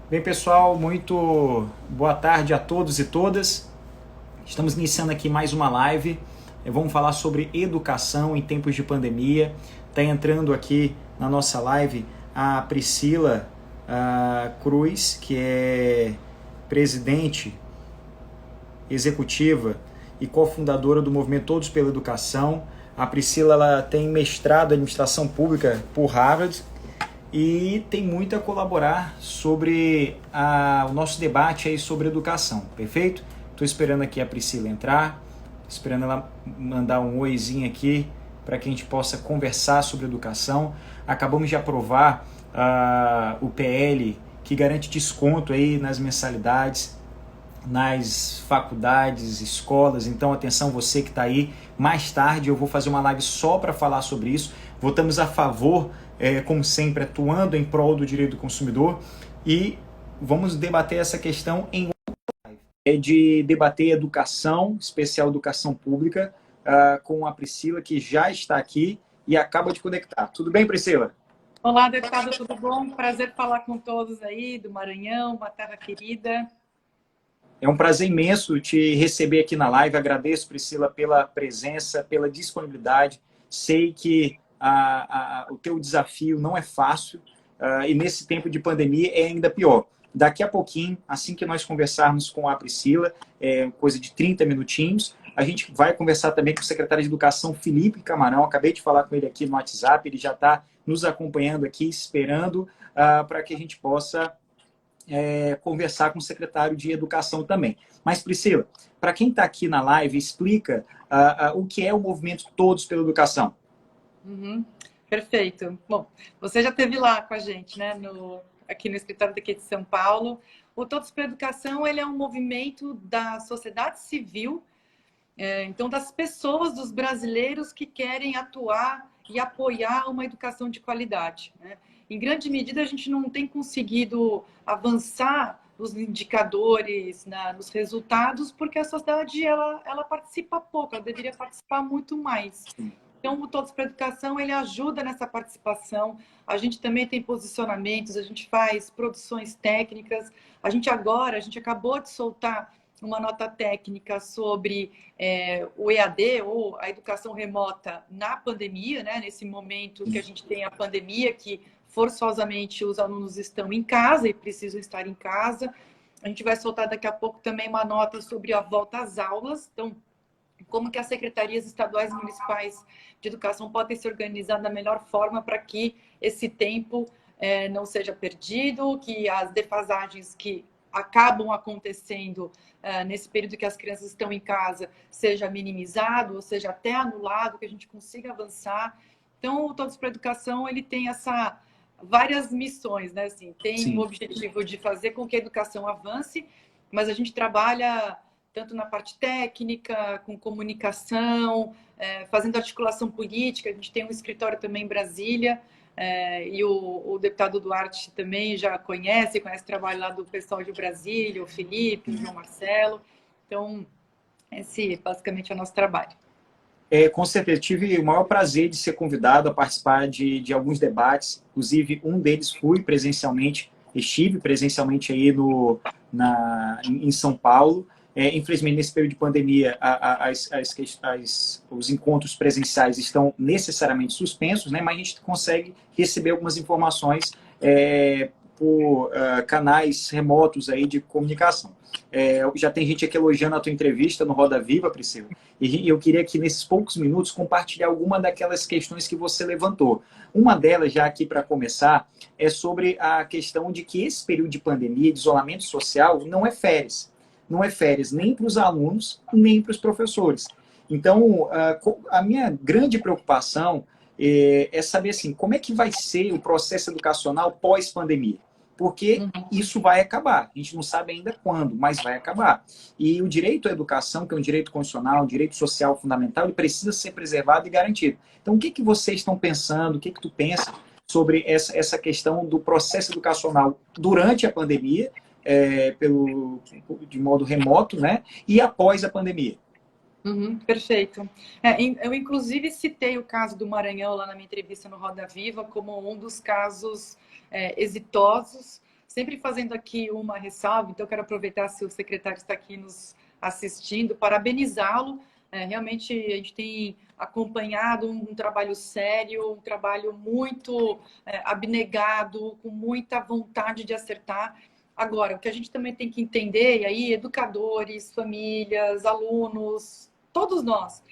Bem, pessoal, muito boa tarde a todos e todas. Estamos iniciando aqui mais uma live. Vamos falar sobre educação em tempos de pandemia. Está entrando aqui na nossa live a Priscila Cruz, que é presidente executiva e cofundadora do movimento Todos pela Educação. A Priscila ela tem mestrado em administração pública por Harvard e tem muito a colaborar sobre o nosso debate aí sobre educação, perfeito? Estou esperando aqui a Priscila entrar, esperando ela mandar um oizinho aqui para que a gente possa conversar sobre educação. Acabamos de aprovar o PL que garante desconto aí nas mensalidades, nas faculdades, escolas. Então, atenção, você que está aí. Mais tarde eu vou fazer uma live só para falar sobre isso. Votamos a favor, como sempre, atuando em prol do direito do consumidor, e vamos debater essa questão em de debater educação, especial educação pública, com a Priscila, que já está aqui e acaba de conectar. Tudo bem, Priscila? Olá, deputado, tudo bom? Prazer falar com todos aí do Maranhão, uma terra querida. É um prazer imenso te receber aqui na live. Agradeço, Priscila, pela presença, pela disponibilidade. Sei que o teu desafio não é fácil, e nesse tempo de pandemia é ainda pior. Daqui a pouquinho, assim que nós conversarmos com a Priscila, coisa de 30 minutinhos, a gente vai conversar também com o secretário de Educação, Felipe Camarão. Acabei de falar com ele aqui no WhatsApp, ele já está nos acompanhando aqui, esperando para que a gente possa conversar com o secretário de Educação também. Mas, Priscila, para quem está aqui na live, explica o que é o movimento Todos pela Educação. Uhum, perfeito. Bom, você já esteve lá com a gente, né, aqui no escritório daqui de São Paulo. O Todos pela Educação, ele é um movimento da sociedade civil, então das pessoas, dos brasileiros que querem atuar e apoiar uma educação de qualidade, né? Em grande medida, a gente não tem conseguido avançar nos indicadores, nos resultados, porque a sociedade ela participa pouco, ela deveria participar muito mais. Então, o Todos para a Educação, ele ajuda nessa participação. A gente também tem posicionamentos, a gente faz produções técnicas. A gente acabou de soltar uma nota técnica sobre o EAD, ou a educação remota na pandemia, né? Nesse momento que a gente tem a pandemia, que forçosamente os alunos estão em casa e precisam estar em casa. A gente vai soltar daqui a pouco também uma nota sobre a volta às aulas. Então, como que as secretarias estaduais e municipais de educação podem se organizar da melhor forma para que esse tempo não seja perdido, que as defasagens que acabam acontecendo nesse período que as crianças estão em casa seja minimizado, ou seja, até anulado, que a gente consiga avançar. Então, o Todos para a Educação, ele tem várias missões, né? Assim, tem o objetivo de fazer com que a educação avance, mas a gente trabalha tanto na parte técnica, com comunicação, fazendo articulação política. A gente tem um escritório também em Brasília, e o deputado Duarte também já conhece o trabalho lá do pessoal de Brasília, o Felipe, o João Marcelo. Então, esse basicamente é o nosso trabalho. Com certeza, tive o maior prazer de ser convidado a participar de alguns debates, inclusive um deles estive presencialmente aí em São Paulo. Infelizmente, nesse período de pandemia, os encontros presenciais estão necessariamente suspensos, né? Mas a gente consegue receber algumas informações por canais remotos aí de comunicação. Já tem gente aqui elogiando a tua entrevista no Roda Viva, Priscila, e eu queria aqui, nesses poucos minutos, compartilhar alguma daquelas questões que você levantou. Uma delas, já aqui para começar, é sobre a questão de que esse período de pandemia, de isolamento social, não é férias. Não é férias nem para os alunos, nem para os professores. Então, a minha grande preocupação é saber assim, como é que vai ser o processo educacional pós-pandemia. Porque isso vai acabar. A gente não sabe ainda quando, mas vai acabar. E o direito à educação, que é um direito constitucional, um direito social fundamental, ele precisa ser preservado e garantido. Então, o que vocês estão pensando, o que tu pensa sobre essa questão do processo educacional durante a pandemia, de modo remoto, né? E após a pandemia? Perfeito. Eu, inclusive, citei o caso do Maranhão lá na minha entrevista no Roda Viva como um dos casos exitosos. sempre fazendo aqui uma ressalva, então eu quero aproveitar se o secretário está aqui nos assistindo, parabenizá-lo. Realmente a gente tem acompanhado um trabalho sério, um trabalho muito abnegado, com muita vontade de acertar. Agora, o que a gente também tem que entender, e aí educadores, famílias, alunos, todos nós,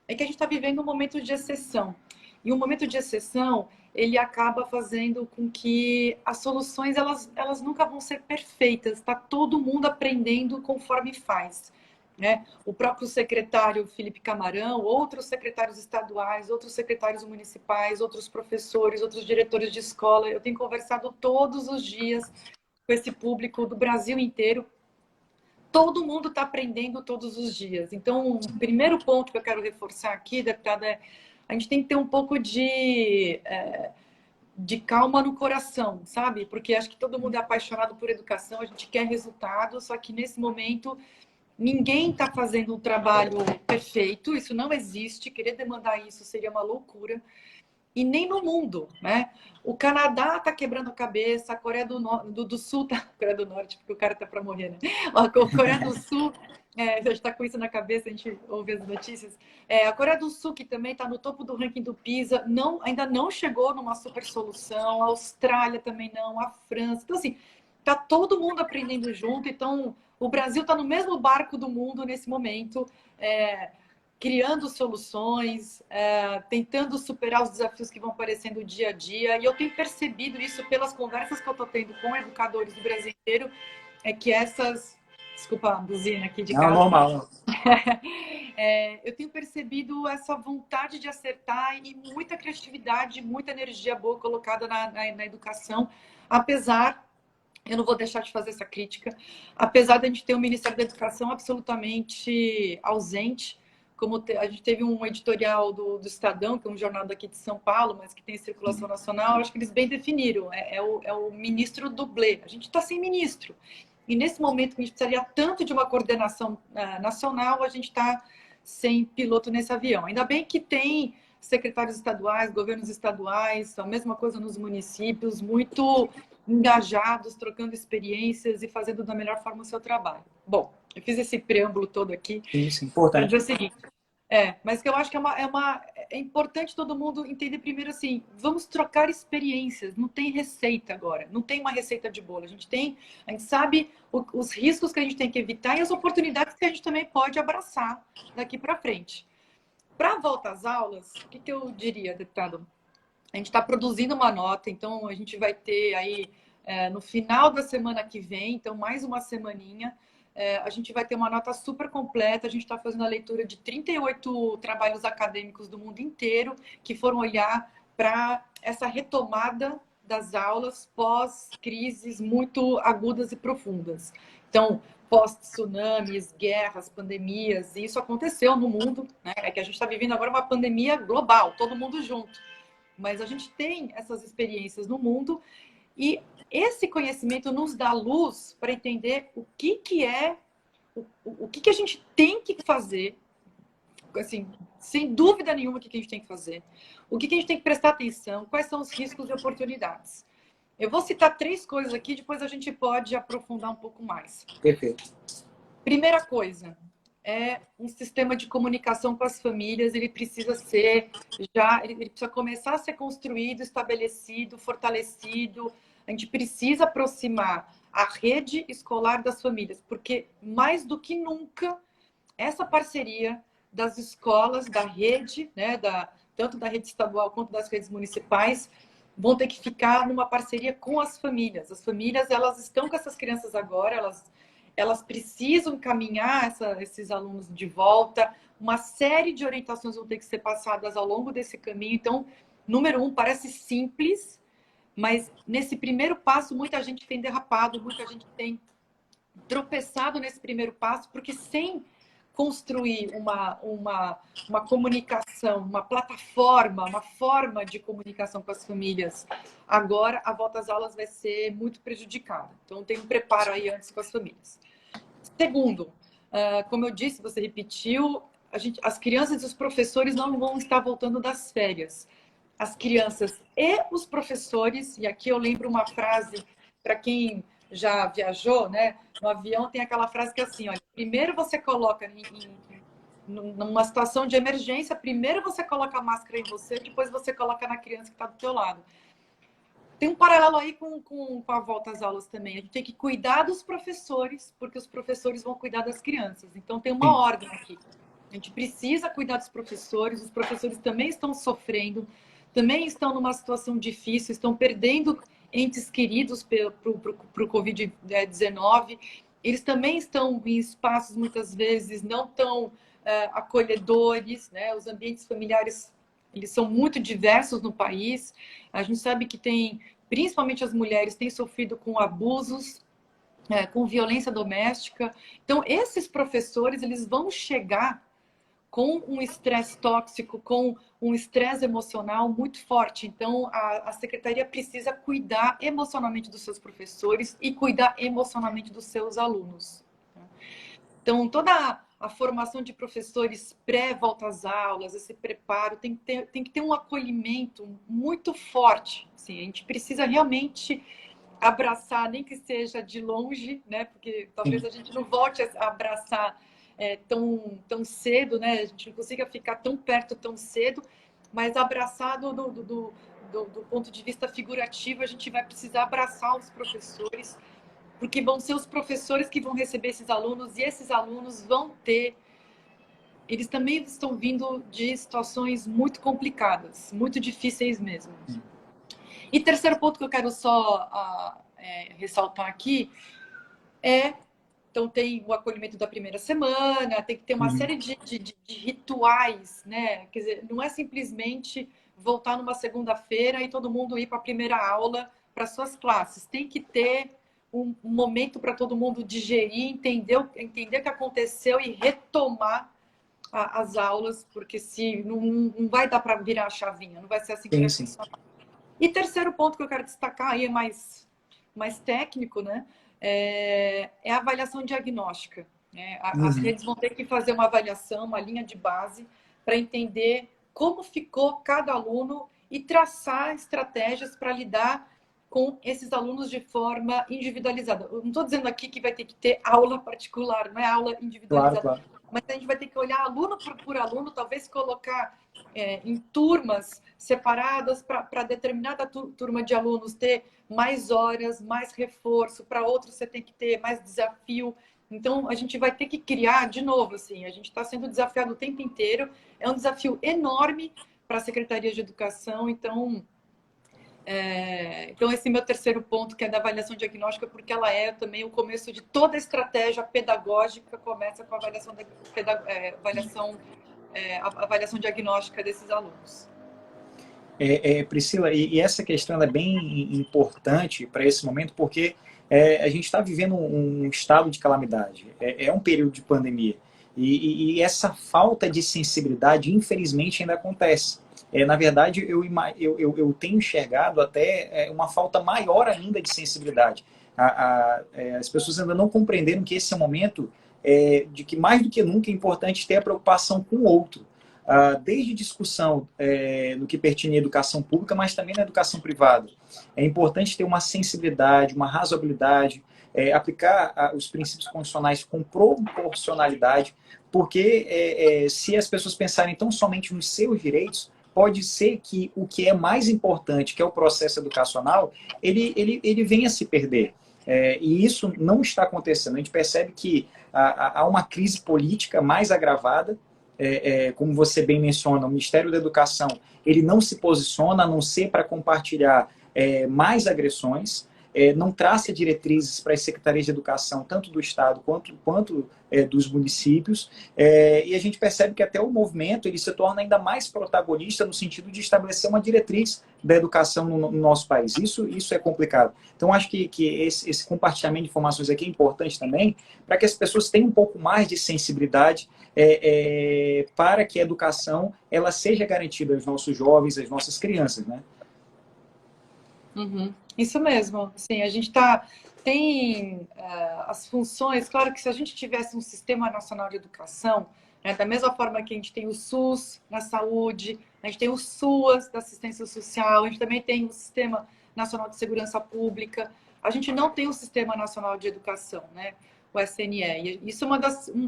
é que a gente está vivendo um momento de exceção. E um momento de exceção, ele acaba fazendo com que as soluções, elas nunca vão ser perfeitas. Está todo mundo aprendendo conforme faz. Né? O próprio secretário Felipe Camarão, outros secretários estaduais, outros secretários municipais, outros professores, outros diretores de escola. Eu tenho conversado todos os dias com esse público do Brasil inteiro. Todo mundo está aprendendo todos os dias. Então, o primeiro ponto que eu quero reforçar aqui, deputada, é a gente tem que ter um pouco de calma no coração, sabe? Porque acho que todo mundo é apaixonado por educação, a gente quer resultados, só que nesse momento ninguém está fazendo um trabalho perfeito, isso não existe, querer demandar isso seria uma loucura. E nem no mundo, né? O Canadá está quebrando a cabeça, a Coreia do Sul tá... Coreia do Norte, porque o cara tá para morrer, né? A Coreia do Sul, a gente está com isso na cabeça, a gente ouve as notícias. A Coreia do Sul, que também está no topo do ranking do PISA, ainda não chegou numa super solução. A Austrália também não, a França. Então, assim, tá todo mundo aprendendo junto. Então, o Brasil está no mesmo barco do mundo nesse momento. Criando soluções, tentando superar os desafios que vão aparecendo dia a dia. E eu tenho percebido isso pelas conversas que eu estou tendo com educadores do Brasil inteiro, que essas... Desculpa a buzina aqui de casa. Não, normal. Eu tenho percebido essa vontade de acertar e muita criatividade, muita energia boa colocada na educação, apesar... Eu não vou deixar de fazer essa crítica, apesar de a gente ter um Ministério da Educação absolutamente ausente. Como a gente teve um editorial do Estadão, que é um jornal daqui de São Paulo, mas que tem circulação nacional, acho que eles bem definiram, é o ministro dublê. A gente está sem ministro. E nesse momento que a gente precisaria tanto de uma coordenação nacional, a gente está sem piloto nesse avião. Ainda bem que tem secretários estaduais, governos estaduais, a mesma coisa nos municípios, muito engajados, trocando experiências e fazendo da melhor forma o seu trabalho. Bom, eu fiz esse preâmbulo todo aqui. Isso, importante. É o seguinte, mas que eu acho que é importante todo mundo entender primeiro assim, vamos trocar experiências, não tem receita agora, não tem uma receita de bolo. A gente sabe os riscos que a gente tem que evitar e as oportunidades que a gente também pode abraçar daqui para frente. Para a volta às aulas, o que eu diria, deputado? A gente está produzindo uma nota, então a gente vai ter aí no final da semana que vem, então mais uma semaninha, a gente vai ter uma nota super completa. A gente está fazendo a leitura de 38 trabalhos acadêmicos do mundo inteiro que foram olhar para essa retomada das aulas pós-crises muito agudas e profundas. Então, pós-tsunamis, guerras, pandemias, e isso aconteceu no mundo, né? É que a gente está vivendo agora uma pandemia global, todo mundo junto. Mas a gente tem essas experiências no mundo e esse conhecimento nos dá luz para entender o que a gente tem que fazer, assim, sem dúvida nenhuma o que a gente tem que fazer, o que a gente tem que prestar atenção, quais são os riscos e oportunidades. Eu vou citar 3 coisas aqui, depois a gente pode aprofundar um pouco mais. Perfeito. Primeira coisa, um sistema de comunicação com as famílias, ele precisa começar a ser construído, estabelecido, fortalecido. A gente precisa aproximar a rede escolar das famílias, porque mais do que nunca, essa parceria das escolas, da rede, né, tanto da rede estadual quanto das redes municipais, vão ter que ficar numa parceria com as famílias. As famílias, elas estão com essas crianças agora, elas precisam encaminhar esses alunos de volta. Uma série de orientações vão ter que ser passadas ao longo desse caminho. Então, número 1, parece simples, mas nesse primeiro passo, muita gente tem derrapado, muita gente tem tropeçado nesse primeiro passo, porque sem construir uma comunicação, uma plataforma, uma forma de comunicação com as famílias, agora a volta às aulas vai ser muito prejudicada. Então, tem um preparo aí antes com as famílias. Segundo, como eu disse, você repetiu, as crianças e os professores não vão estar voltando das férias. As crianças e os professores, e aqui eu lembro uma frase para quem já viajou, né, no avião tem aquela frase que é assim, olha, primeiro você coloca numa situação de emergência, primeiro você coloca a máscara em você, depois você coloca na criança que está do teu lado. Tem um paralelo aí com a volta às aulas também. A gente tem que cuidar dos professores, porque os professores vão cuidar das crianças. Então, tem uma ordem aqui. A gente precisa cuidar dos professores. Os professores também estão sofrendo, também estão numa situação difícil, estão perdendo entes queridos para o Covid-19. Eles também estão em espaços, muitas vezes, não tão acolhedores, né? Os ambientes familiares, eles são muito diversos no país. A gente sabe que tem, principalmente as mulheres, têm sofrido com abusos, com violência doméstica. Então, esses professores, eles vão chegar com um estresse tóxico, com um estresse emocional muito forte. Então, a secretaria precisa cuidar emocionalmente dos seus professores e cuidar emocionalmente dos seus alunos. Então, toda a formação de professores pré-volta às aulas, esse preparo, tem que ter um acolhimento muito forte. Assim, a gente precisa realmente abraçar, nem que seja de longe, né? Porque talvez a gente não volte a abraçar tão cedo, né? A gente não consiga ficar tão perto tão cedo, mas abraçado do ponto de vista figurativo, a gente vai precisar abraçar os professores, porque vão ser os professores que vão receber esses alunos, e esses alunos vão ter... Eles também estão vindo de situações muito complicadas, muito difíceis mesmo. E terceiro ponto que eu quero só ressaltar aqui então tem o acolhimento da primeira semana, tem que ter uma série de rituais, né? Quer dizer, não é simplesmente voltar numa segunda-feira e todo mundo ir para a primeira aula para suas classes. Tem que ter um momento para todo mundo digerir, entender o que aconteceu e retomar as aulas, porque se não vai dar para virar a chavinha, não vai ser assim que vai funcionar. E terceiro ponto que eu quero destacar aí é mais técnico, né? É a avaliação diagnóstica, né? As redes vão ter que fazer uma avaliação, uma linha de base, para entender como ficou cada aluno e traçar estratégias para lidar com esses alunos de forma individualizada. Eu não estou dizendo aqui que vai ter que ter aula particular, não é aula individualizada. Claro. Mas a gente vai ter que olhar aluno por aluno, talvez colocar em turmas separadas para determinada turma de alunos ter mais horas, mais reforço, para outros você tem que ter mais desafio. Então, a gente vai ter que criar, de novo, assim, a gente está sendo desafiado o tempo inteiro, é um desafio enorme para a Secretaria de Educação, então esse meu terceiro ponto, que é da avaliação diagnóstica, porque ela é também o começo de toda a estratégia pedagógica, começa com a avaliação diagnóstica desses alunos. Priscila, e essa questão é bem importante para esse momento, porque a gente está vivendo um estado de calamidade, é um período de pandemia, e essa falta de sensibilidade, infelizmente, ainda acontece. Na verdade, eu tenho enxergado até uma falta maior ainda de sensibilidade. As pessoas ainda não compreenderam que esse é um momento de que, mais do que nunca, é importante ter a preocupação com o outro. Desde discussão no que pertine à educação pública, mas também na educação privada. É importante ter uma sensibilidade, uma razoabilidade, aplicar os princípios constitucionais com proporcionalidade, porque se as pessoas pensarem tão somente nos seus direitos, pode ser que o que é mais importante, que é o processo educacional, ele venha a se perder. E isso não está acontecendo. A gente percebe que há uma crise política mais agravada, como você bem menciona, o Ministério da Educação, ele não se posiciona, a não ser para compartilhar mais agressões, não traça diretrizes para as secretarias de educação, tanto do Estado quanto dos municípios, e a gente percebe que até o movimento ele se torna ainda mais protagonista no sentido de estabelecer uma diretriz da educação no nosso país. Isso é complicado. Então, acho que esse compartilhamento de informações aqui é importante também, para que as pessoas tenham um pouco mais de sensibilidade para que a educação ela seja garantida aos nossos jovens, às nossas crianças, né? Isso mesmo. Sim, a gente tem as funções. Claro que se a gente tivesse um Sistema Nacional de Educação, da mesma forma que a gente tem o SUS na saúde, a gente tem o SUAS da assistência social, a gente também tem o Sistema Nacional de Segurança Pública, a gente não tem o Sistema Nacional de Educação, né? O SNE. E isso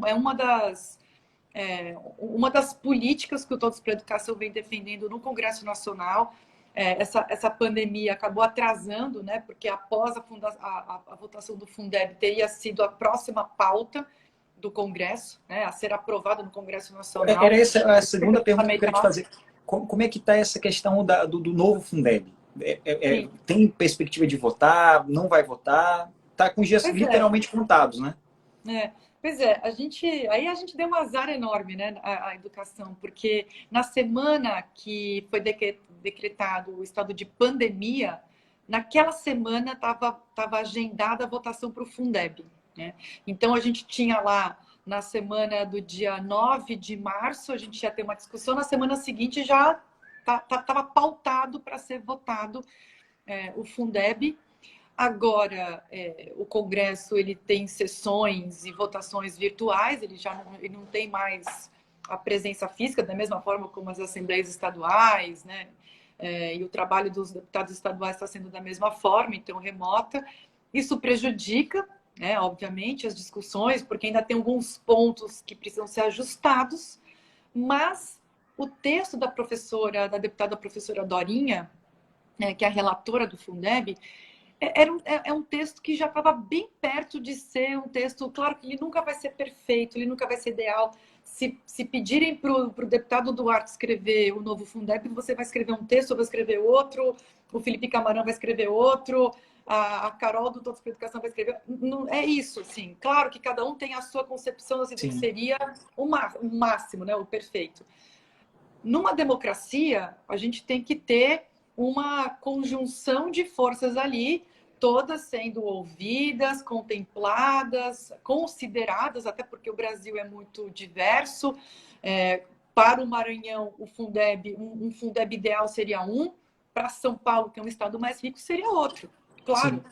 é uma das políticas que o Todos para a Educação vem defendendo no Congresso Nacional. Essa pandemia acabou atrasando, né? Porque após a votação do Fundeb teria sido a próxima pauta do Congresso, né? A ser aprovada no Congresso Nacional. Era essa a segunda pergunta que eu queria te fazer. Como é que está essa questão do novo Fundeb? Tem perspectiva de votar? Não vai votar? Está com os dias literalmente contados, né? Pois é, a gente deu um azar enorme, né, a educação, porque na semana que foi decretado o estado de pandemia, naquela semana estava agendada a votação para o Fundeb, né? Então a gente tinha lá, na semana do dia 9 de março, a gente ia ter uma discussão, na semana seguinte já estava pautado para ser votado o Fundeb. Agora, o Congresso ele tem sessões e votações virtuais, ele não tem mais a presença física, da mesma forma como as assembleias estaduais, né? E o trabalho dos deputados estaduais está sendo da mesma forma, então remota. Isso prejudica, né, obviamente, as discussões, porque ainda tem alguns pontos que precisam ser ajustados, mas o texto da deputada professora Dorinha, né, que é a relatora do Fundeb, é um texto que já estava bem perto de ser um texto, claro que ele nunca vai ser perfeito, ele nunca vai ser ideal. Se pedirem para o deputado Duarte escrever o novo Fundeb, você vai escrever um texto, eu vou escrever outro, o Felipe Camarão vai escrever outro, a Carol do Todos para a Educação vai escrever. Não, é isso, assim. Claro que cada um tem a sua concepção assim, do que seria o máximo, né, o perfeito. Numa democracia, a gente tem que ter uma conjunção de forças ali, todas sendo ouvidas, contempladas, consideradas, até porque o Brasil é muito diverso. Para o Maranhão, o Fundeb, um Fundeb ideal seria um, para São Paulo, que é um estado mais rico, seria outro. Claro, sim.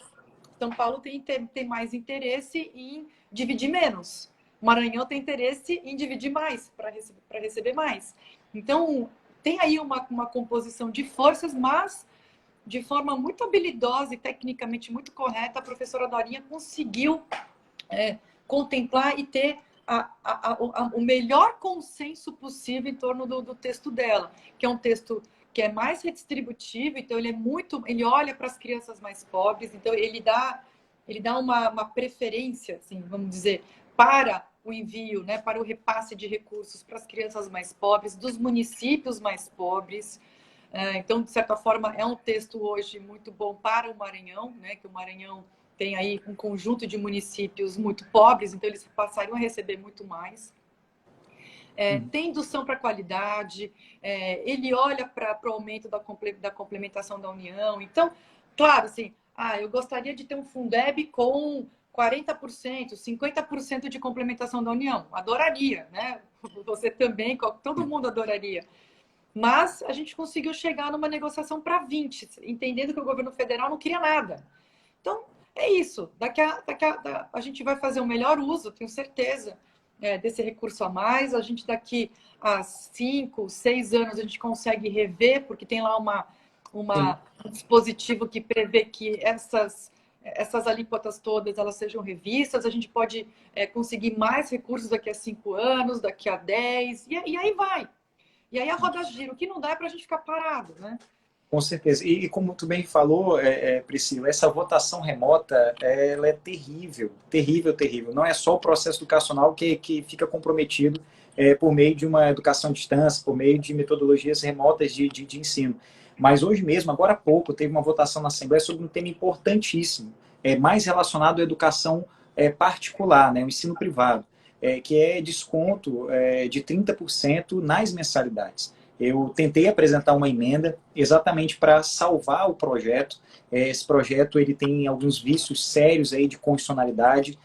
São Paulo tem mais interesse em dividir menos. O Maranhão tem interesse em dividir mais, para receber mais. Então, tem aí uma composição de forças, mas de forma muito habilidosa e tecnicamente muito correta, a professora Dorinha conseguiu contemplar e ter o melhor consenso possível em torno do texto dela, que é um texto que é mais redistributivo, então ele olha para as crianças mais pobres, então ele dá uma preferência, assim, vamos dizer, para o envio, né, para o repasse de recursos para as crianças mais pobres, dos municípios mais pobres. Então, de certa forma, é um texto hoje muito bom para o Maranhão, né, que o Maranhão tem aí um conjunto de municípios muito pobres, então eles passariam a receber muito mais. Tem indução para a qualidade, ele olha para o aumento da complementação da União. Então, claro, assim, eu gostaria de ter um Fundeb com 40%, 50% de complementação da União. Adoraria, né? Você também, todo mundo adoraria. Mas a gente conseguiu chegar numa negociação para 20%, entendendo que o governo federal não queria nada. Então, é isso. A gente vai fazer o melhor uso, tenho certeza, desse recurso a mais. A gente daqui a 5, 6 anos a gente consegue rever, porque tem lá um dispositivo que prevê que essas alíquotas todas elas sejam revistas. A gente pode conseguir mais recursos daqui a 5 anos, daqui a 10, e aí vai. E aí a roda gira. O que não dá é para a gente ficar parado, né? Com certeza. E como tu bem falou, Priscila, essa votação remota, ela é terrível, terrível, terrível. Não é só o processo educacional que fica comprometido por meio de uma educação à distância, por meio de metodologias remotas de ensino. Mas hoje mesmo, agora há pouco, teve uma votação na Assembleia sobre um tema importantíssimo, mais relacionado à educação particular, né, o ensino privado, que é desconto de 30% nas mensalidades. Eu tentei apresentar uma emenda exatamente para salvar o projeto. Esse projeto ele tem alguns vícios sérios aí de constitucionalidade.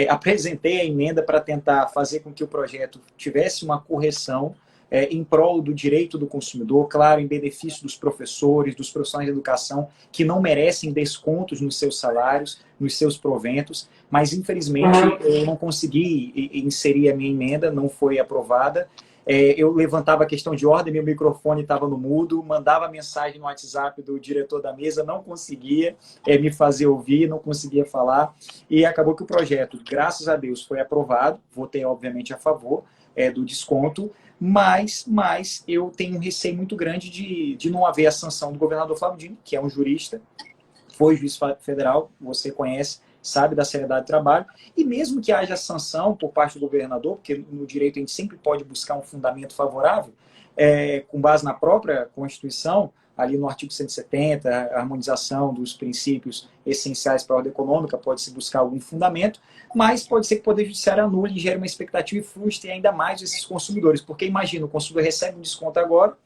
Apresentei a emenda para tentar fazer com que o projeto tivesse uma correção em prol do direito do consumidor, claro, em benefício dos professores, dos profissionais de educação, que não merecem descontos nos seus salários, nos seus proventos, mas infelizmente eu não consegui inserir a minha emenda, não foi aprovada. Eu levantava a questão de ordem, meu microfone estava no mudo, mandava mensagem no WhatsApp do diretor da mesa, não conseguia me fazer ouvir, não conseguia falar. E acabou que o projeto, graças a Deus, foi aprovado. Votei, obviamente, a favor do desconto, mas eu tenho um receio muito grande de não haver a sanção do governador Flávio Dino, que é um jurista, foi juiz federal, você conhece, sabe da seriedade do trabalho, e mesmo que haja sanção por parte do governador, porque no direito a gente sempre pode buscar um fundamento favorável, com base na própria Constituição, ali no artigo 170, a harmonização dos princípios essenciais para a ordem econômica, pode-se buscar algum fundamento, mas pode ser que o Poder Judiciário anule, gere uma expectativa e frustre ainda mais esses consumidores, porque imagina, o consumidor recebe um desconto agora,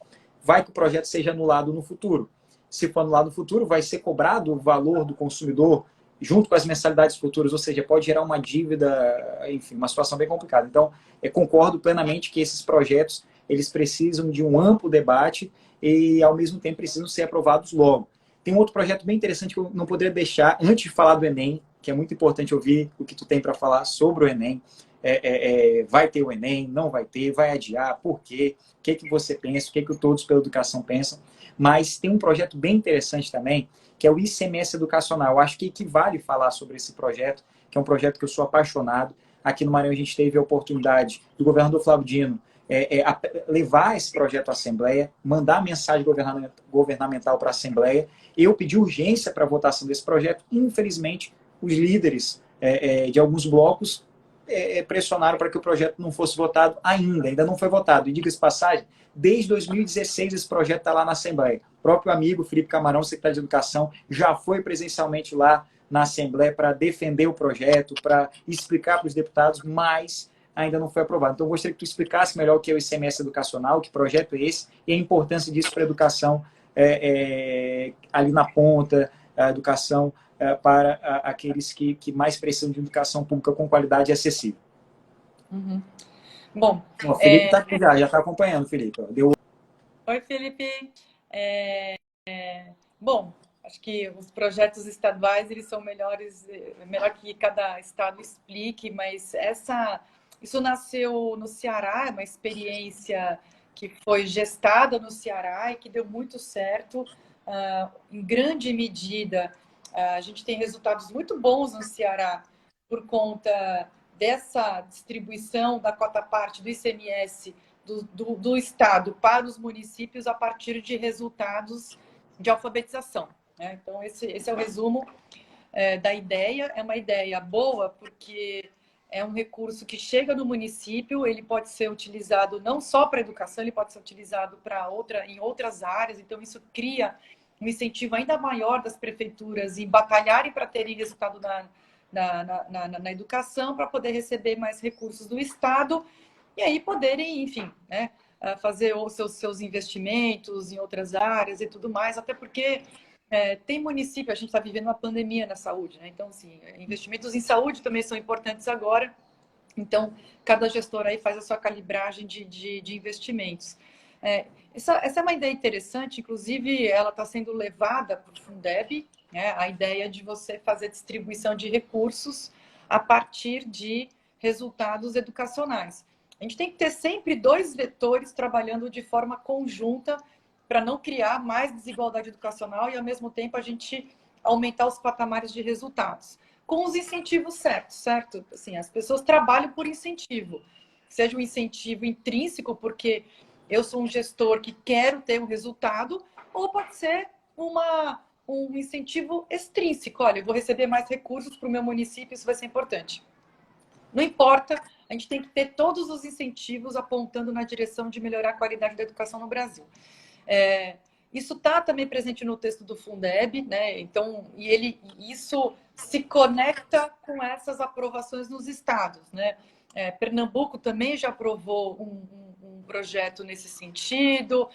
vai que o projeto seja anulado no futuro. Se for anulado no futuro, vai ser cobrado o valor do consumidor junto com as mensalidades futuras, ou seja, pode gerar uma dívida, enfim, uma situação bem complicada. Então, concordo plenamente que esses projetos, eles precisam de um amplo debate e, ao mesmo tempo, precisam ser aprovados logo. Tem um outro projeto bem interessante que eu não poderia deixar, antes de falar do Enem, que é muito importante ouvir o que tu tem para falar sobre o Enem. Vai ter o Enem, não vai ter, vai adiar, por quê? O que você pensa, o que todos pela educação pensam. Mas tem um projeto bem interessante também, que é o ICMS Educacional. Eu acho que equivale falar sobre esse projeto, que é um projeto que eu sou apaixonado. Aqui no Maranhão a gente teve a oportunidade do governador Flávio Dino levar esse projeto à Assembleia, mandar a mensagem governamental para a Assembleia. Eu pedi urgência para a votação desse projeto. Infelizmente, os líderes de alguns blocos pressionaram para que o projeto não fosse votado ainda não foi votado. E diga-se passagem, desde 2016 esse projeto está lá na Assembleia. O próprio amigo Felipe Camarão, secretário de Educação, já foi presencialmente lá na Assembleia para defender o projeto, para explicar para os deputados, mas ainda não foi aprovado. Então, eu gostaria que tu explicasse melhor o que é o ICMS educacional, que projeto é esse, e a importância disso para a educação ali na ponta, a educação para aqueles que mais precisam de educação pública com qualidade e acessível. Uhum. Bom, o Felipe está aqui já está acompanhando, Felipe. Oi, Felipe. Bom, acho que os projetos estaduais eles são melhores, melhor que cada estado explique, mas isso nasceu no Ceará, é uma experiência que foi gestada no Ceará e que deu muito certo. Em grande medida, a gente tem resultados muito bons no Ceará por conta dessa distribuição da cota parte do ICMS do Estado para os municípios a partir de resultados de alfabetização. Né? Então, esse é o resumo da ideia. É uma ideia boa porque é um recurso que chega no município, ele pode ser utilizado não só para educação, ele pode ser utilizado em outras áreas, então isso cria um incentivo ainda maior das prefeituras em batalharem para terem resultado na educação, para poder receber mais recursos do Estado e aí poderem, enfim, né, fazer os seus investimentos em outras áreas e tudo mais, até porque tem município, a gente está vivendo uma pandemia na saúde, né? Então, assim, investimentos em saúde também são importantes agora. Então, cada gestor aí faz a sua calibragem de investimentos. Essa é uma ideia interessante, inclusive ela está sendo levada para o Fundeb, né? A ideia de você fazer distribuição de recursos a partir de resultados educacionais. A gente tem que ter sempre dois vetores trabalhando de forma conjunta para não criar mais desigualdade educacional e, ao mesmo tempo, a gente aumentar os patamares de resultados. Com os incentivos certo? Assim, as pessoas trabalham por incentivo. Seja um incentivo intrínseco, porque eu sou um gestor que quero ter um resultado, ou pode ser um incentivo extrínseco. Olha, eu vou receber mais recursos para o meu município, isso vai ser importante. Não importa, a gente tem que ter todos os incentivos apontando na direção de melhorar a qualidade da educação no Brasil. Isso está também presente no texto do Fundeb, né? Então, isso se conecta com essas aprovações nos estados, né? Pernambuco também já aprovou um projeto nesse sentido,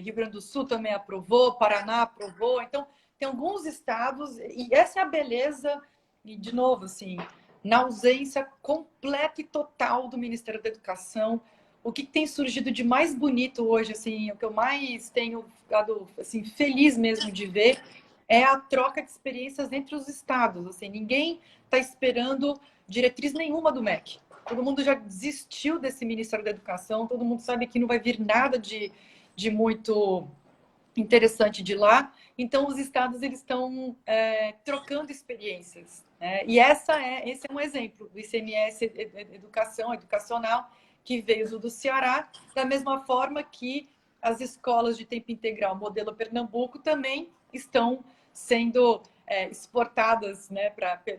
Rio Grande do Sul também aprovou, Paraná aprovou. Então, tem alguns estados, e essa é a beleza, e de novo, assim, na ausência completa e total do Ministério da Educação, o que tem surgido de mais bonito hoje, assim, o que eu mais tenho ficado assim, feliz mesmo de ver, é a troca de experiências entre os estados. Assim, ninguém está esperando diretriz nenhuma do MEC. todo mundo já desistiu desse Ministério da Educação, todo mundo sabe que não vai vir nada de muito interessante de lá. Então, os estados eles estão trocando experiências, né? E esse é um exemplo do ICMS educacional, que veio do Ceará, da mesma forma que as escolas de tempo integral, modelo Pernambuco, também estão sendo exportadas, né,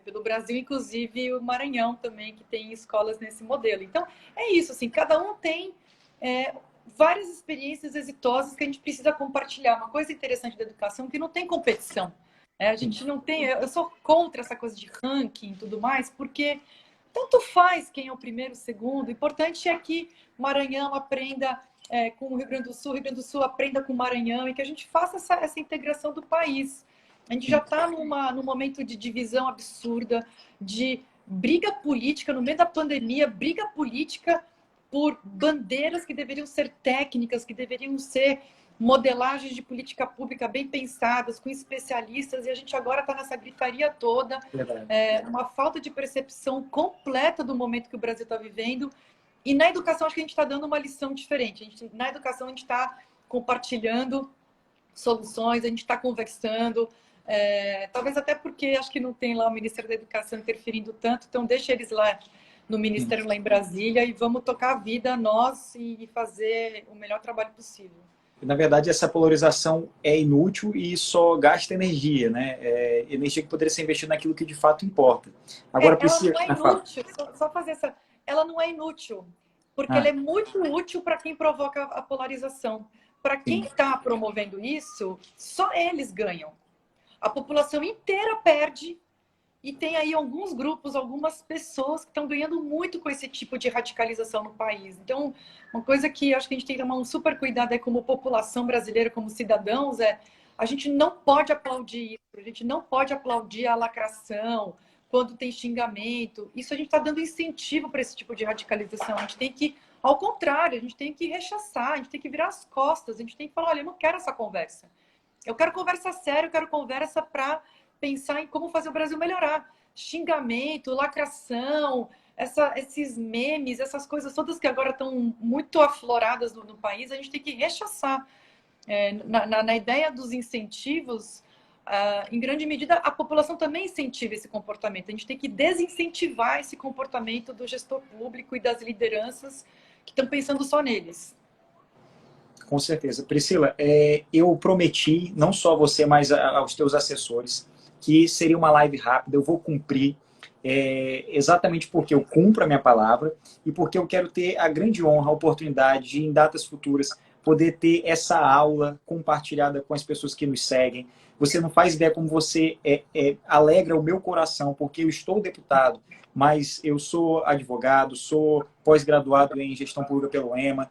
pelo Brasil, inclusive o Maranhão também, que tem escolas nesse modelo. Então, é isso, assim, cada um tem várias experiências exitosas que a gente precisa compartilhar. Uma coisa interessante da educação é que não tem competição. A gente não tem... Eu sou contra essa coisa de ranking e tudo mais, porque tanto faz quem é o primeiro, o segundo. O importante é que Maranhão aprenda com o Rio Grande do Sul aprenda com o Maranhão, e que a gente faça essa integração do país. A gente já está num momento de divisão absurda, de briga política, no meio da pandemia, briga política por bandeiras que deveriam ser técnicas, que deveriam ser modelagens de política pública bem pensadas, com especialistas, e a gente agora está nessa gritaria toda, uma falta de percepção completa do momento que o Brasil está vivendo. E na educação, acho que a gente está dando uma lição diferente. Na educação, a gente está compartilhando soluções, a gente está conversando, talvez até porque acho que não tem lá o Ministério da Educação interferindo tanto, então deixa eles lá no Ministério, lá em Brasília, e vamos tocar a vida nós e fazer o melhor trabalho possível. Na verdade, essa polarização é inútil e só gasta energia, né? Energia que poderia ser investida naquilo que de fato importa. Agora, ela não é inútil, só fazer essa... Ela não é inútil, porque ela é muito útil para quem provoca a polarização. Para quem está promovendo isso, só eles ganham. A população inteira perde, e tem aí alguns grupos, algumas pessoas que estão ganhando muito com esse tipo de radicalização no país. Então, uma coisa que acho que a gente tem que tomar um super cuidado como população brasileira, como cidadãos, a gente não pode aplaudir isso, a gente não pode aplaudir a lacração, quando tem xingamento. Isso a gente está dando incentivo para esse tipo de radicalização. A gente tem que, ao contrário, a gente tem que rechaçar, a gente tem que virar as costas, a gente tem que falar, olha, eu não quero essa conversa. Eu quero conversa séria, eu quero conversa para pensar em como fazer o Brasil melhorar. Xingamento, lacração, esses memes, essas coisas todas que agora estão muito afloradas no país, a gente tem que rechaçar. Na ideia dos incentivos, em grande medida, a população também incentiva esse comportamento. A gente tem que desincentivar esse comportamento do gestor público e das lideranças que estão pensando só neles. Com certeza. Priscila, eu prometi, não só a você, mas aos teus assessores, que seria uma live rápida. Eu vou cumprir, exatamente porque eu cumpro a minha palavra e porque eu quero ter a grande honra, a oportunidade de, em datas futuras, poder ter essa aula compartilhada com as pessoas que nos seguem. Você não faz ideia como você alegra o meu coração, porque eu estou deputado, mas eu sou advogado, sou pós-graduado em gestão pública pelo EMA,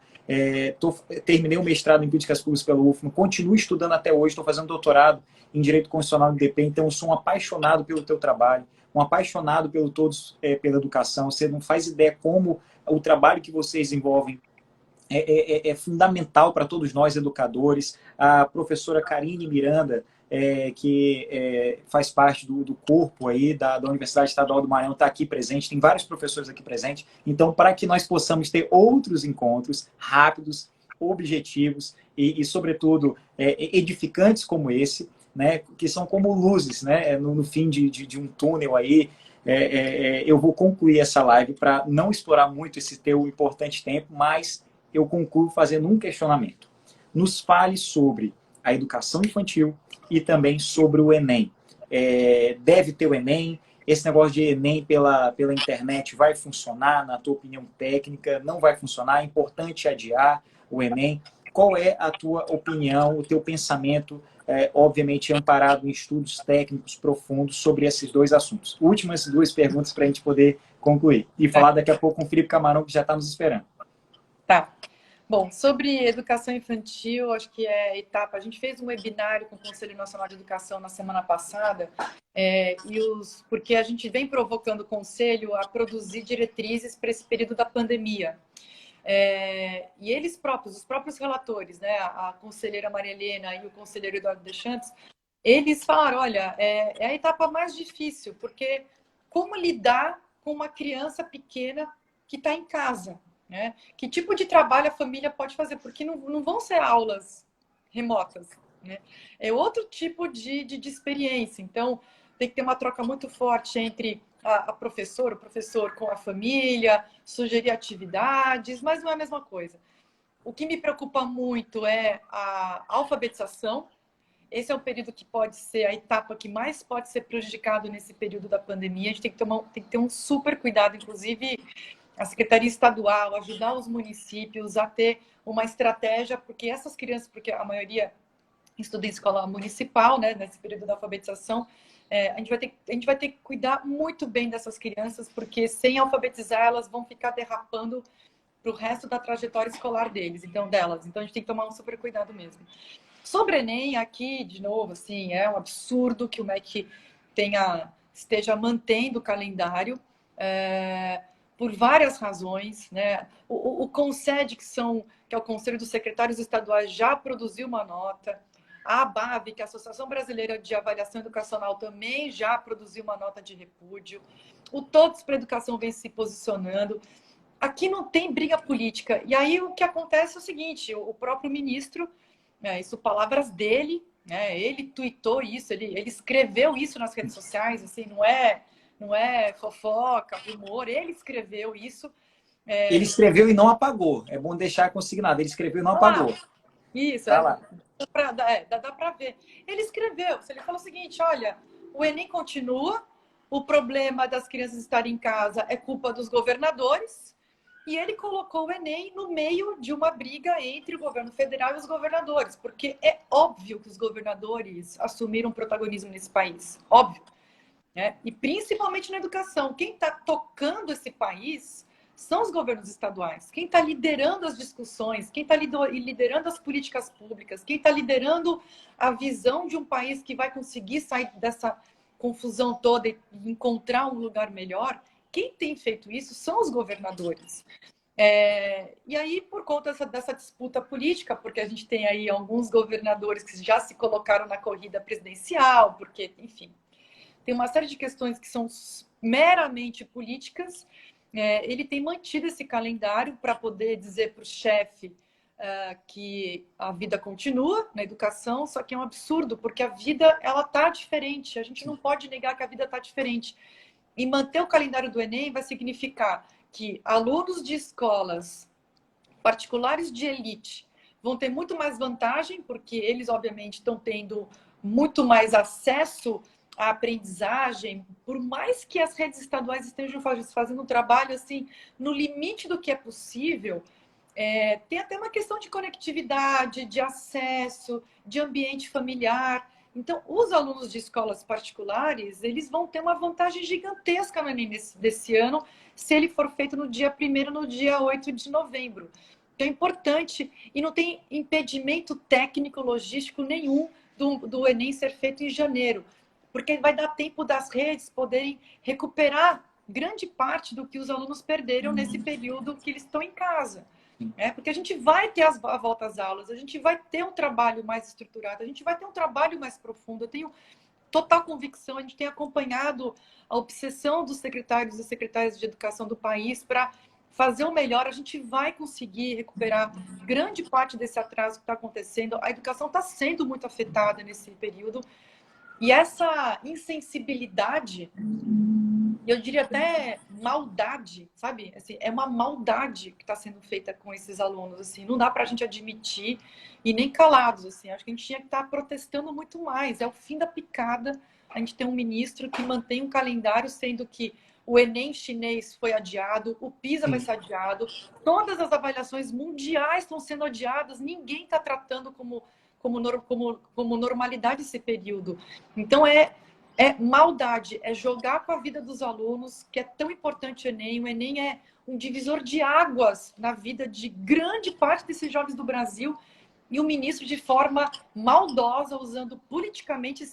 terminei o mestrado em políticas públicas pelo UFMA, continuo estudando até hoje, estou fazendo doutorado em Direito Constitucional no IDP, então eu sou um apaixonado pelo teu trabalho, um apaixonado pela educação. Você não faz ideia como o trabalho que vocês desenvolvem é fundamental para todos nós, educadores. A professora Karine Miranda, que faz parte do corpo aí da Universidade Estadual do Maranhão, está aqui presente, tem vários professores aqui presentes. Então, para que nós possamos ter outros encontros rápidos, objetivos e sobretudo, edificantes como esse, né, que são como luzes, né, no fim de um túnel aí, eu vou concluir essa live para não explorar muito esse teu importante tempo, mas eu concluo fazendo um questionamento. Nos fale sobre a educação infantil e também sobre o Enem. Deve ter o Enem? Esse negócio de Enem pela internet vai funcionar, na tua opinião técnica? Não vai funcionar? É importante adiar o Enem? Qual é a tua opinião, o teu pensamento, obviamente amparado em estudos técnicos profundos sobre esses dois assuntos? Últimas duas perguntas para a gente poder concluir. E falar daqui a pouco com o Felipe Camarão, que já está nos esperando. Tá. Bom, sobre educação infantil, acho que é etapa. A gente fez um webinário com o Conselho Nacional de Educação na semana passada, porque a gente vem provocando o Conselho a produzir diretrizes para esse período da pandemia. E eles próprios, os próprios relatores, né, a conselheira Maria Helena e o conselheiro Eduardo Deschamps, eles falaram, olha, é a etapa mais difícil, porque como lidar com uma criança pequena que está em casa, né? Que tipo de trabalho a família pode fazer? Porque não vão ser aulas remotas, né? É outro tipo de experiência. Então, tem que ter uma troca muito forte entre a professora, o professor com a família, sugerir atividades, mas não é a mesma coisa. O que me preocupa muito é a alfabetização. Esse é o período que pode ser a etapa que mais pode ser prejudicado nesse período da pandemia. A gente tem que ter um super cuidado, inclusive a Secretaria Estadual, ajudar os municípios a ter uma estratégia, porque essas crianças, porque a maioria estuda em escola municipal, né, nesse período da alfabetização, a gente vai ter que cuidar muito bem dessas crianças, porque sem alfabetizar elas vão ficar derrapando para o resto da trajetória escolar delas. Então a gente tem que tomar um super cuidado mesmo. Sobre Enem, aqui, de novo, assim, é um absurdo que o MEC esteja mantendo o calendário por várias razões, né? O CONSED, que é o Conselho dos Secretários Estaduais, já produziu uma nota. A ABAV, que é a Associação Brasileira de Avaliação Educacional, também já produziu uma nota de repúdio. O Todos para a Educação vem se posicionando. Aqui não tem briga política. E aí o que acontece é o seguinte, o próprio ministro, isso palavras dele, né, ele tuitou isso, ele escreveu isso nas redes sociais, assim, não é fofoca, rumor, ele escreveu isso. Ele escreveu e não apagou. É bom deixar consignado. Ele escreveu e não apagou. Isso, tá lá. Dá para ver. Ele escreveu, ele falou o seguinte, olha, o Enem continua, o problema das crianças estarem em casa é culpa dos governadores, e ele colocou o Enem no meio de uma briga entre o governo federal e os governadores, porque é óbvio que os governadores assumiram protagonismo nesse país, óbvio. Né? E principalmente na educação. Quem está tocando esse país são os governos estaduais. Quem está liderando as discussões, quem está liderando as políticas públicas, quem está liderando a visão de um país que vai conseguir sair dessa confusão toda e encontrar um lugar melhor, quem tem feito isso são os governadores. E aí, por conta dessa disputa política, porque a gente tem aí alguns governadores que já se colocaram na corrida presidencial, porque, enfim, tem uma série de questões que são meramente políticas. Ele tem mantido esse calendário para poder dizer para o chefe que a vida continua na educação, só que é um absurdo, porque a vida ela está diferente. A gente não pode negar que a vida está diferente. E manter o calendário do Enem vai significar que alunos de escolas particulares de elite vão ter muito mais vantagem, porque eles, obviamente, estão tendo muito mais acesso à aprendizagem, por mais que as redes estaduais estejam fazendo um trabalho assim no limite do que é possível. Tem até uma questão de conectividade, de acesso, de ambiente familiar. Então, os alunos de escolas particulares, eles vão ter uma vantagem gigantesca no Enem desse ano, se ele for feito no dia 1º, no dia 8 de novembro. Então, é importante, e não tem impedimento técnico, logístico nenhum do Enem ser feito em janeiro, porque vai dar tempo das redes poderem recuperar grande parte do que os alunos perderam nesse período que eles estão em casa. Porque a gente vai ter a volta às aulas, a gente vai ter um trabalho mais estruturado, a gente vai ter um trabalho mais profundo. Eu tenho total convicção, a gente tem acompanhado a obsessão dos secretários e secretárias de educação do país para fazer o melhor. A gente vai conseguir recuperar grande parte desse atraso que está acontecendo. A educação está sendo muito afetada nesse período. E essa insensibilidade, eu diria até maldade, sabe? Assim, é uma maldade que está sendo feita com esses alunos. Assim, não dá para a gente admitir e nem calados. Assim. Acho que a gente tinha que estar protestando muito mais. É o fim da picada. A gente tem um ministro que mantém um calendário, sendo que o Enem chinês foi adiado, o PISA vai ser adiado, todas as avaliações mundiais estão sendo adiadas, ninguém está tratando como normalidade esse período. Então, é maldade, é jogar com a vida dos alunos, que é tão importante o Enem. O Enem é um divisor de águas na vida de grande parte desses jovens do Brasil, e o ministro, de forma maldosa, usando politicamente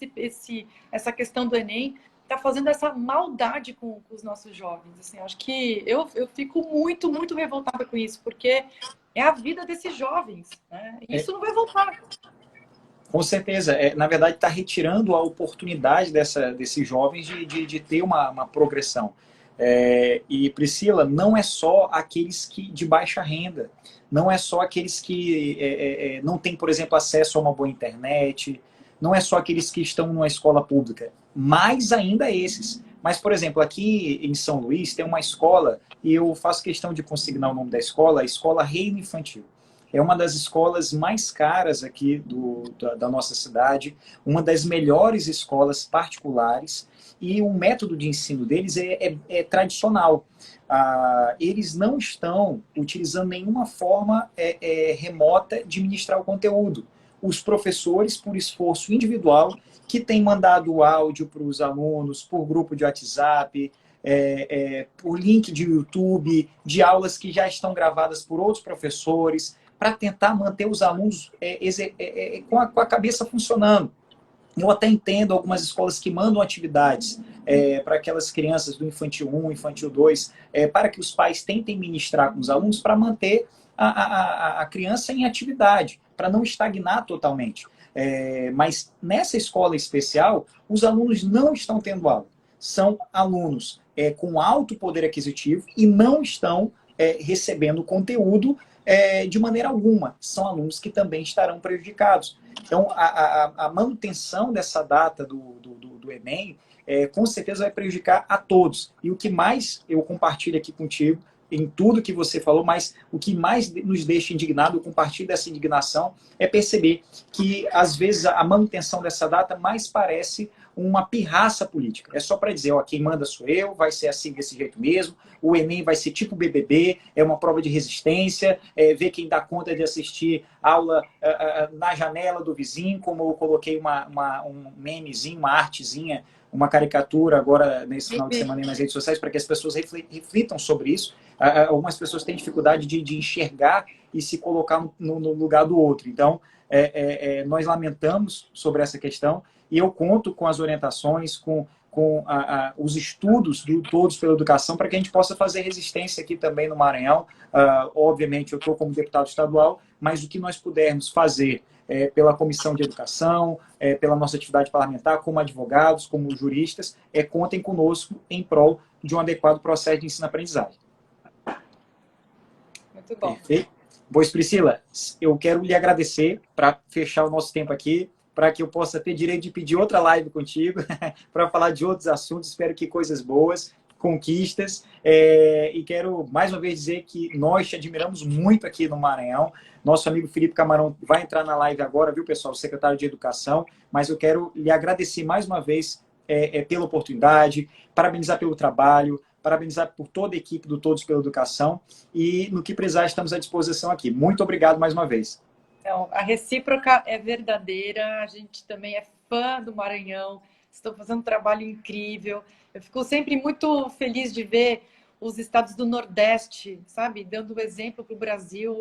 essa questão do Enem, está fazendo essa maldade com os nossos jovens. Assim, acho que eu fico muito, muito revoltada com isso, porque é a vida desses jovens, né? E isso não vai voltar. Com certeza. Na verdade, está retirando a oportunidade desses jovens de ter uma progressão. E, Priscila, não é só aqueles que de baixa renda, não é só aqueles que não têm, por exemplo, acesso a uma boa internet, não é só aqueles que estão numa escola pública, mais ainda esses. Mas, por exemplo, aqui em São Luís tem uma escola, e eu faço questão de consignar o nome da escola, a Escola Reino Infantil. É uma das escolas mais caras aqui da nossa cidade, uma das melhores escolas particulares, e o método de ensino deles é tradicional. Eles não estão utilizando nenhuma forma remota de ministrar o conteúdo. Os professores, por esforço individual, que têm mandado áudio para os alunos, por grupo de WhatsApp, por link de YouTube, de aulas que já estão gravadas por outros professores, para tentar manter os alunos com a cabeça funcionando. Eu até entendo algumas escolas que mandam atividades para aquelas crianças do Infantil 1, Infantil 2, para que os pais tentem ministrar com os alunos para manter a criança em atividade, para não estagnar totalmente. Mas nessa escola especial, os alunos não estão tendo aula. São alunos com alto poder aquisitivo e não estão recebendo conteúdo de maneira alguma. São alunos que também estarão prejudicados. Então, a manutenção dessa data do Enem, com certeza vai prejudicar a todos. E o que mais eu compartilho aqui contigo, em tudo que você falou, mas o que mais nos deixa indignado, eu compartilho dessa indignação, é perceber que, às vezes, a manutenção dessa data mais parece uma pirraça política. É só para dizer, ó, quem manda sou eu, vai ser assim, desse jeito mesmo, o Enem vai ser tipo BBB, é uma prova de resistência, ver quem dá conta de assistir aula na janela do vizinho, como eu coloquei um memezinho, uma artezinha, uma caricatura agora nesse final de semana nas redes sociais, para que as pessoas reflitam sobre isso. Algumas pessoas têm dificuldade de enxergar e se colocar no lugar do outro. Então, nós lamentamos sobre essa questão e eu conto com as orientações, com os estudos do Todos pela Educação, para que a gente possa fazer resistência aqui também no Maranhão. Obviamente, eu estou como deputado estadual, mas o que nós pudermos fazer pela Comissão de Educação, pela nossa atividade parlamentar, como advogados, como juristas, contem conosco em prol de um adequado processo de ensino-aprendizagem. Muito bom. Perfeito? Pois, Priscila, eu quero lhe agradecer para fechar o nosso tempo aqui, para que eu possa ter direito de pedir outra live contigo, para falar de outros assuntos. Espero que coisas boas, conquistas. E quero, mais uma vez, dizer que nós te admiramos muito aqui no Maranhão. Nosso amigo Felipe Camarão vai entrar na live agora, viu, pessoal? O secretário de Educação. Mas eu quero lhe agradecer mais uma vez pela oportunidade, parabenizar pelo trabalho, parabenizar por toda a equipe do Todos pela Educação. E no que precisar, estamos à disposição aqui. Muito obrigado mais uma vez. Então, a recíproca é verdadeira, a gente também é fã do Maranhão, estão fazendo um trabalho incrível. Eu fico sempre muito feliz de ver os estados do Nordeste, sabe, dando exemplo para o Brasil.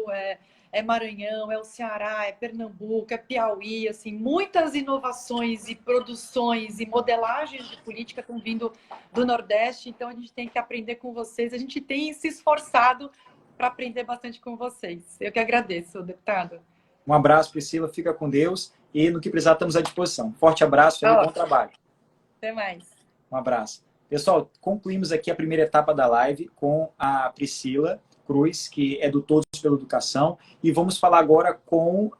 É Maranhão, é o Ceará, é Pernambuco, é Piauí, assim, muitas inovações e produções e modelagens de política estão vindo do Nordeste, então a gente tem que aprender com vocês, a gente tem se esforçado para aprender bastante com vocês. Eu que agradeço, deputado. Um abraço, Priscila, fica com Deus e no que precisar estamos à disposição. Forte abraço e bom trabalho. Até mais. Um abraço. Pessoal, concluímos aqui a primeira etapa da live com a Priscila Cruz, que é do Todos pela Educação, e vamos falar agora com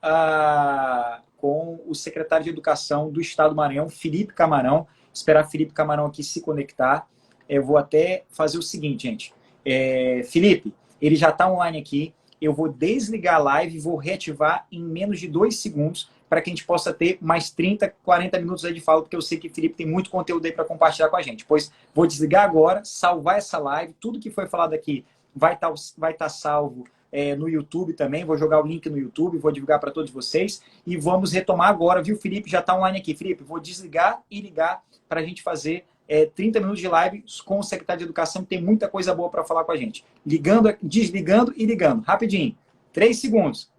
o secretário de Educação do Estado do Maranhão, Felipe Camarão. Esperar Felipe Camarão aqui se conectar. Eu vou até fazer o seguinte, gente. Felipe, ele já está online aqui. Eu vou desligar a live e vou reativar em menos de 2 segundos para que a gente possa ter mais 30, 40 minutos aí de fala, porque eu sei que o Felipe tem muito conteúdo aí para compartilhar com a gente. Pois vou desligar agora, salvar essa live, tudo que foi falado aqui vai estar salvo no YouTube também, vou jogar o link no YouTube, vou divulgar para todos vocês e vamos retomar agora, viu? Felipe já está online aqui. Felipe, vou desligar e ligar para a gente fazer 30 minutos de live com o secretário de Educação, que tem muita coisa boa para falar com a gente. Desligando e ligando. Rapidinho. 3 segundos.